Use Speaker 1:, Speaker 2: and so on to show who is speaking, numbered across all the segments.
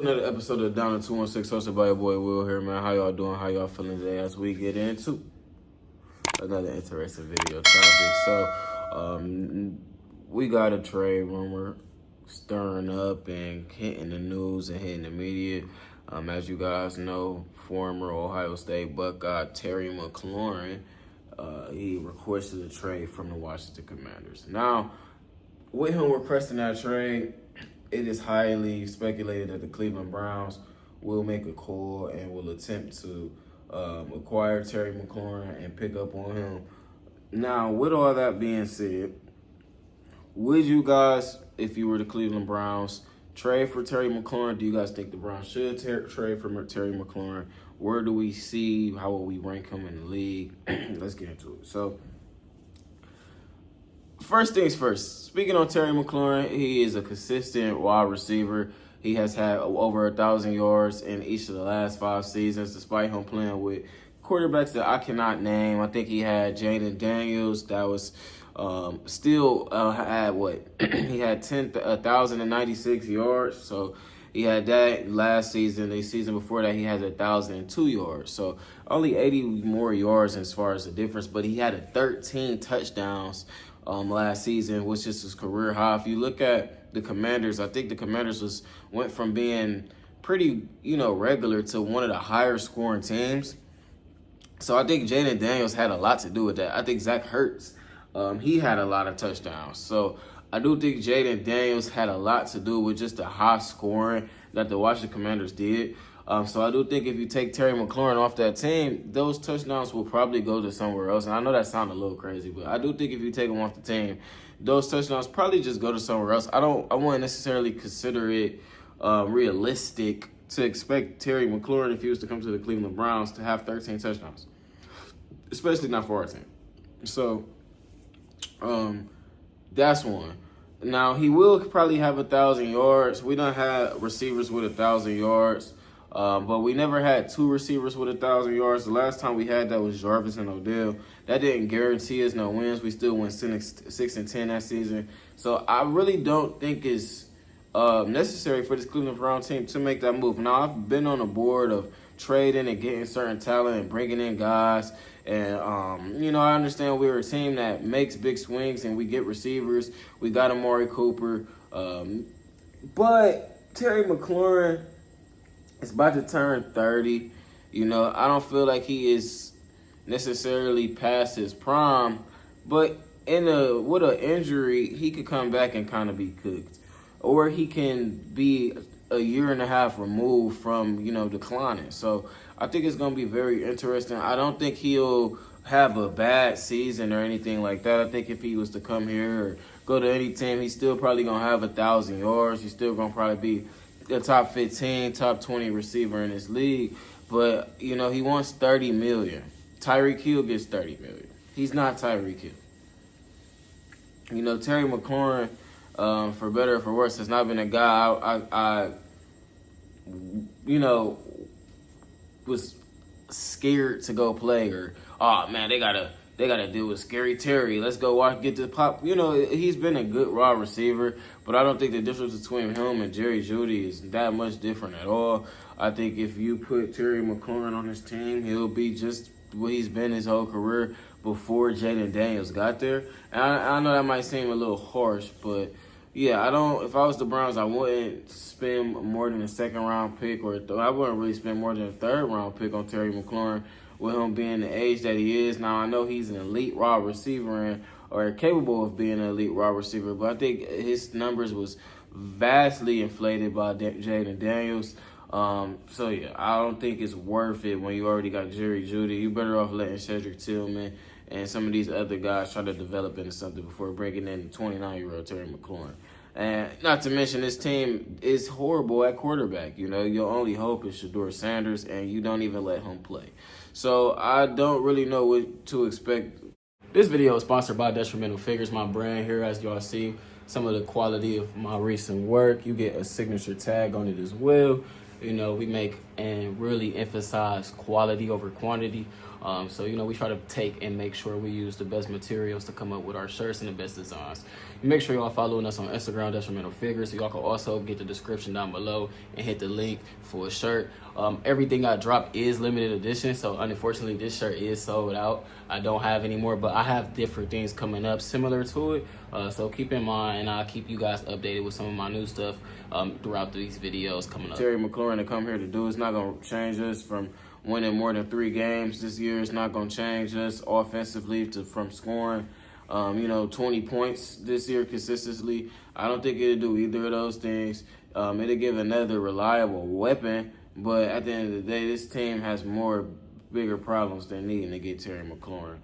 Speaker 1: Another episode of Down to 216 hosted by your boy Will here, man. How y'all doing? How y'all feeling today as we get into another interesting video topic? So, we got a trade rumor stirring up and hitting the news and hitting the media. As you guys know, former Ohio State Buckeye Terry McLaurin, he requested a trade from the Washington Commanders. Now, with him requesting that trade, it is highly speculated that the Cleveland Browns will make a call and will attempt to acquire Terry McLaurin and pick up on him. Now, with all that being said, would you guys, if you were the Cleveland Browns, trade for Terry McLaurin? Do you guys think the Browns should trade for Terry McLaurin? Where do we see? How will we rank him in the league? Let's get into it. So, first things first, speaking on Terry McLaurin, he is a consistent wide receiver. He has had over 1,000 yards in each of the last 5 seasons, despite him playing with quarterbacks that I cannot name. I think he had Jaden Daniels that was still had what? He had 1,096 yards. So he had that last season. The season before that, he had 1,002 yards. So only 80 more yards as far as the difference. But he had 13 touchdowns last season, which is his career high. If you look at the Commanders, I think the Commanders went from being pretty, regular to one of the higher scoring teams. So I think Jaden Daniels had a lot to do with that. I think Zach Ertz, he had a lot of touchdowns. So I do think Jaden Daniels had a lot to do with just the high scoring that the Washington Commanders did. So I do think if you take Terry McLaurin off that team, those touchdowns will probably go to somewhere else. And I know that sounded a little crazy, but I do think if you take him off the team, those touchdowns probably just go to somewhere else. I wouldn't necessarily consider it realistic to expect Terry McLaurin, if he was to come to the Cleveland Browns, to have 13 touchdowns, especially not for our team. So that's one. Now, he will probably have 1,000 yards. We don't have receivers with 1,000 yards. But we never had 2 receivers with 1,000 yards. The last time we had that was Jarvis and Odell. That didn't guarantee us no wins. We still went 6-10 that season. So I really don't think it's necessary for this Cleveland Browns team to make that move. Now, I've been on the board of trading and getting certain talent and bringing in guys. And, I understand we're a team that makes big swings and we get receivers. We got Amari Cooper. But Terry McLaurin is about to turn 30. I don't feel like he is necessarily past his prime. But with an injury, he could come back and kind of be cooked. Or he can be a year and a half removed from, declining. So I think it's going to be very interesting. I don't think he'll have a bad season or anything like that. I think if he was to come here or go to any team, he's still probably going to have 1,000 yards. He's still going to probably be the top 15, top 20 receiver in this league. But, he wants $30 million. Tyreek Hill gets $30 million. He's not Tyreek Hill. Terry McLaurin, for better or for worse, has not been a guy I was scared to go play, or, oh man, they gotta deal with Scary Terry. Let's go get the pop. He's been a good raw receiver, but I don't think the difference between him and Jerry Jeudy is that much different at all. I think if you put Terry McLaurin on his team, he'll be just what he's been his whole career before Jaden Daniels got there. And I know that might seem a little harsh, but yeah, if I was the Browns, I wouldn't spend more than a second-round pick, or I wouldn't really spend more than a third-round pick on Terry McLaurin with him being the age that he is. Now, I know he's an elite raw receiver or capable of being an elite raw receiver, but I think his numbers was vastly inflated by Jaden Daniels. So, yeah, I don't think it's worth it when you already got Jerry Jeudy. You better off letting Cedric Tillman and some of these other guys try to develop into something before bringing in 29-year-old Terry McLaurin. And not to mention, this team is horrible at quarterback. Your only hope is Shedeur Sanders, and you don't even let him play. So I don't really know what to expect. This video is sponsored by Detrimental Figures, my brand here. As y'all see, some of the quality of my recent work. You get a signature tag on it as well. We make and really emphasize quality over quantity.
Speaker 2: So, you know, we try to take and make sure we use the best materials to come up with our shirts and the best designs. Make sure y'all following us on Instagram, Detrimental Figures. Y'all can also get the description down below and hit the link for a shirt. Everything I drop is limited edition, so unfortunately this shirt is sold out. I don't have any more, but I have different things coming up similar to it. So keep in mind, and I'll keep you guys updated with some of my new stuff throughout these videos coming up.
Speaker 1: Terry McLaurin to come here to do, it's not going to change us from winning more than 3 games this year. It's not going to change us offensively from scoring 20 points this year consistently. I don't think it'll do either of those things. It'll give another reliable weapon, but at the end of the day, this team has bigger problems than needing to get Terry McLaurin.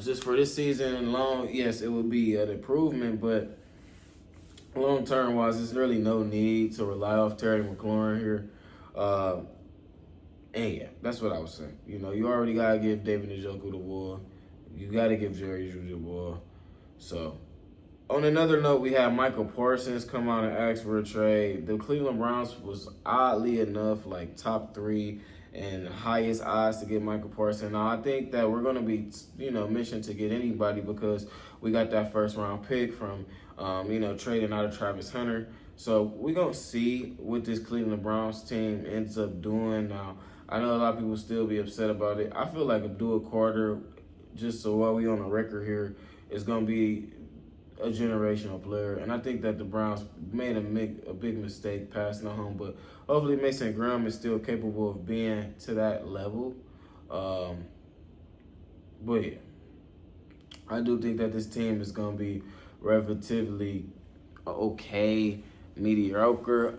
Speaker 1: Just for this season and long, yes, it would be an improvement, but long-term wise, there's really no need to rely off Terry McLaurin here. And yeah, that's what I was saying. You know, you already got to give David Njoku the ball. You got to give Jerry Jeudy the ball. So, on another note, we had Micah Parsons come out and ask for a trade. The Cleveland Browns was oddly enough like top 3 and highest odds to get Micah Parsons. Now, I think that we're going to be, mission to get anybody because we got that first-round pick from, trading out of Travis Hunter. So, we're going to see what this Cleveland Browns team ends up doing. Now, I know a lot of people still be upset about it. I feel like Abdul Carter, just so while we on the record here, is going to be a generational player. And I think that the Browns made a big mistake passing on him. But hopefully Mason Graham is still capable of being to that level. But yeah, I do think that this team is going to be relatively okay, mediocre.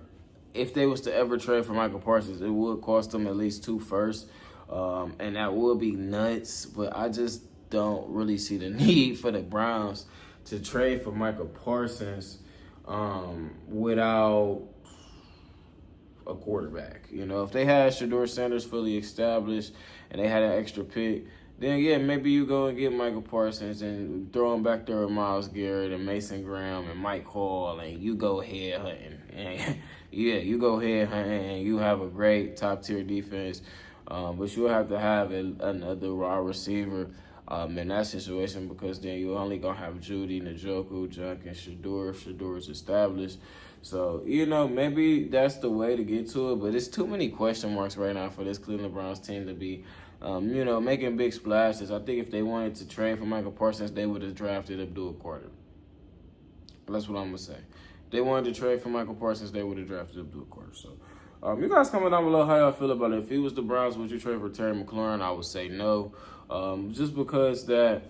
Speaker 1: If they was to ever trade for Micah Parsons, it would cost them at least 2 firsts. And that would be nuts, but I just don't really see the need for the Browns to trade for Micah Parsons without a quarterback. If they had Shedeur Sanders fully established and they had an extra pick, then yeah, maybe you go and get Micah Parsons and throw him back there with Myles Garrett and Mason Graham and Mike Hall, and you go head hunting. And yeah, you go head hunting and you have a great top-tier defense. But you'll have to have another wide receiver in that situation because then you're only going to have Jeudy, Njoku, Junk, and Shedeur. Shedeur is established. So, maybe that's the way to get to it. But it's too many question marks right now for this Cleveland Browns team to be, making big splashes. I think if they wanted to trade for Micah Parsons, they would have drafted Abdul Carter. That's what I'm going to say. If they wanted to trade for Micah Parsons, they would have drafted Abdul Carter. So, you guys comment down below how y'all feel about it. If he was the Browns, would you trade for Terry McLaurin? I would say no. Just because that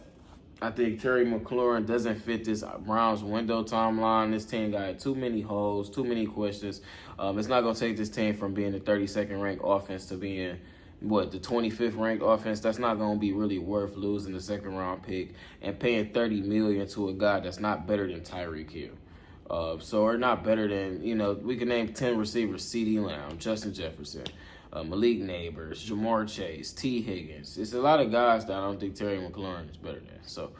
Speaker 1: I think Terry McLaurin doesn't fit this Browns window timeline. This team got too many holes, too many questions. It's not going to take this team from being the 32nd ranked offense to being, the 25th ranked offense. That's not going to be really worth losing the 2nd round pick and paying $30 million to a guy that's not better than Tyreek Hill. Or not better than, we can name 10 receivers: CeeDee Lamb, Justin Jefferson, Malik Neighbors, Jamar Chase, T. Higgins. It's a lot of guys that I don't think Terry McLaurin is better than. So,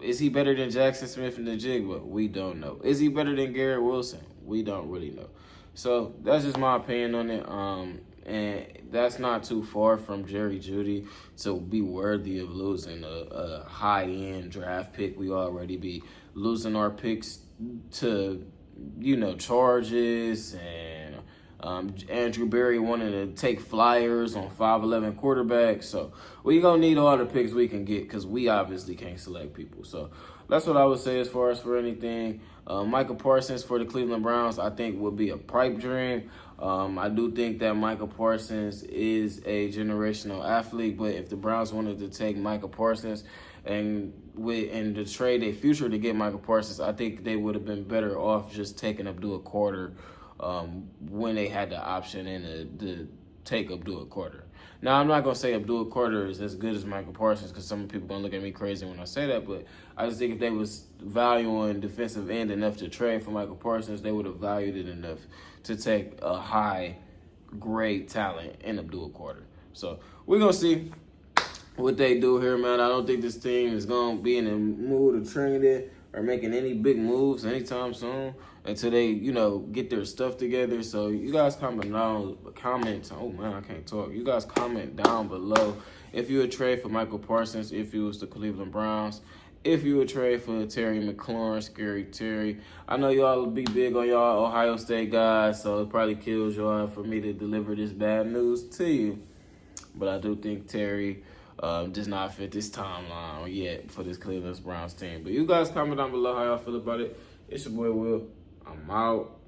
Speaker 1: is he better than Jackson Smith and the Jigba? We don't know. Is he better than Garrett Wilson? We don't really know. So, that's just my opinion on it. And that's not too far from Jerry Jeudy to be worthy of losing a high-end draft pick. We already be losing our picks to, charges and Andrew Berry wanting to take flyers on 5'11" quarterbacks. So we going to need all the picks we can get because we obviously can't select people. So that's what I would say as far as for anything. Micah Parsons for the Cleveland Browns, I think, would be a pipe dream. I do think that Micah Parsons is a generational athlete, but if the Browns wanted to take Micah Parsons and to trade a future to get Micah Parsons, I think they would have been better off just taking Abdul Carter when they had the option and to take Abdul Carter. Now, I'm not going to say Abdul Carter is as good as Micah Parsons because some people going to look at me crazy when I say that, but I just think if they was valuing defensive end enough to trade for Micah Parsons, they would have valued it enough to take a high-grade talent in Abdul Carter. So we're going to see what they do here, man. I don't think this team is going to be in the mood of training or making any big moves anytime soon. until they, get their stuff together. So you guys comment. Oh man, I can't talk. You guys comment down below if you would trade for Micah Parsons if you was the Cleveland Browns. If you would trade for Terry McLaurin, Scary Terry. I know y'all will be big on y'all Ohio State guys, so it probably kills y'all for me to deliver this bad news to you. But I do think Terry does not fit this timeline yet for this Cleveland Browns team. But you guys comment down below how y'all feel about it. It's your boy Will. I'm out.